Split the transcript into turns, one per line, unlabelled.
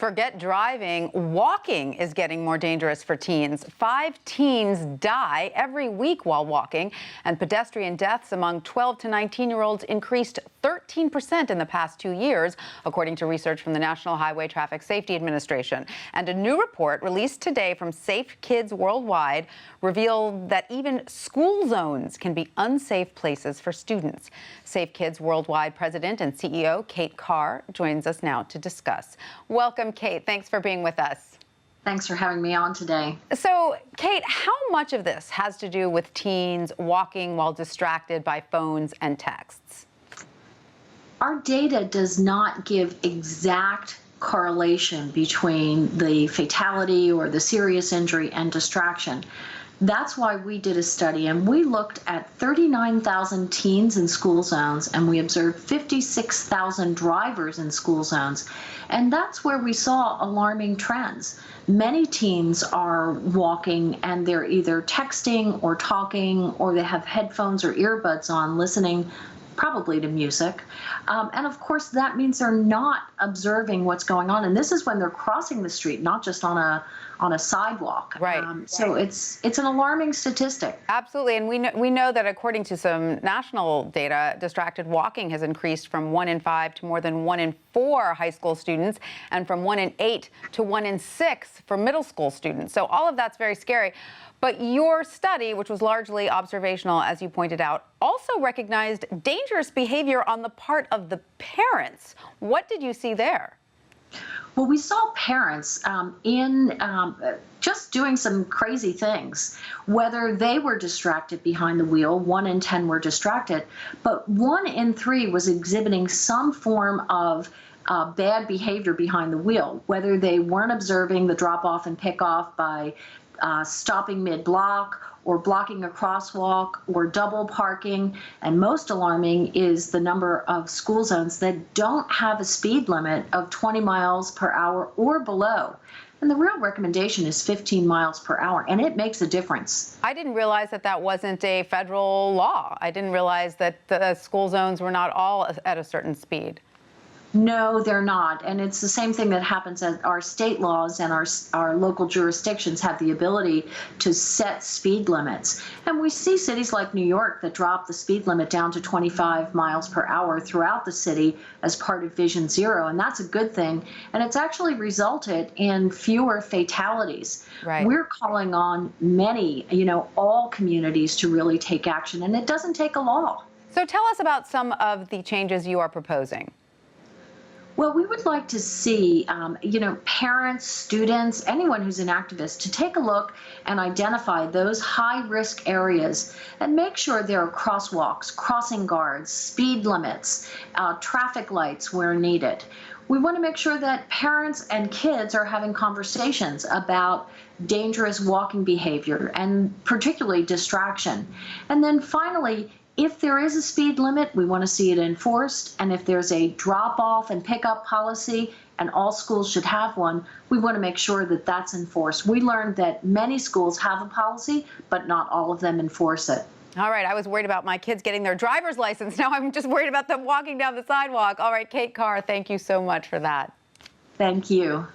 Forget driving, walking is getting more dangerous for teens. 5 teens die every week while walking, and pedestrian deaths among 12 to 19-year-olds increased 13% in the past 2 years, according to research from the National Highway Traffic Safety Administration. And a new report released today from Safe Kids Worldwide revealed that even school zones can be unsafe places for students. Safe Kids Worldwide President and CEO Carr joins us now to discuss. Welcome, Kate. Thanks for being with us.
Thanks for having me on today.
So, Kate, how much of this has to do with teens walking while distracted by phones and texts?
Our data does not give exact correlation between the fatality or the serious injury and distraction. That's why we did a study, and we looked at 39,000 teens in school zones, and we observed 56,000 drivers in school zones. And that's where we saw alarming trends. Many teens are walking and they're either texting or talking, or they have headphones or earbuds on listening probably to music. And of course, that means they're not observing what's going on. And this is when they're crossing the street, not just on a sidewalk.
Right.
So it's an alarming statistic.
Absolutely. And we know that according to some national data, distracted walking has increased from 1 in 5 to more than 1 in 4 high school students, and from 1 in 8 to 1 in 6 for middle school students. So all of that's very scary. But your study, which was largely observational, as you pointed out, also recognized dangerous behavior on the part of the parents. What did you see there?
Well, we saw parents just doing some crazy things, whether they were distracted behind the wheel. 1 in 10 were distracted, but 1 in 3 was exhibiting some form of bad behavior behind the wheel, whether they weren't observing the drop-off and pick-off by stopping mid-block or blocking a crosswalk or double parking. And most alarming is the number of school zones that don't have a speed limit of 20 miles per hour or below. And the real recommendation is 15 miles per hour, and it makes a difference.
I didn't realize that that wasn't a federal law. I didn't realize that the school zones were not all at a certain speed.
No, they're not. And it's the same thing that happens at our state laws, and our local jurisdictions have the ability to set speed limits. And we see cities like New York that drop the speed limit down to 25 miles per hour throughout the city as part of Vision Zero. And that's a good thing. And it's actually resulted in fewer fatalities.
Right.
We're calling on many, all communities to really take action. And it doesn't take a law.
So tell us about some of the changes you are proposing.
Well, we would like to see, parents, students, anyone who's an activist, to take a look and identify those high-risk areas and make sure there are crosswalks, crossing guards, speed limits, traffic lights where needed. We want to make sure that parents and kids are having conversations about dangerous walking behavior and particularly distraction. And then finally, if there is a speed limit, we want to see it enforced. And if there's a drop-off and pick-up policy, and all schools should have one, we want to make sure that that's enforced. We learned that many schools have a policy, but not all of them enforce it.
All right, I was worried about my kids getting their driver's license. Now I'm just worried about them walking down the sidewalk. All right, Carr, thank you so much for that.
Thank you.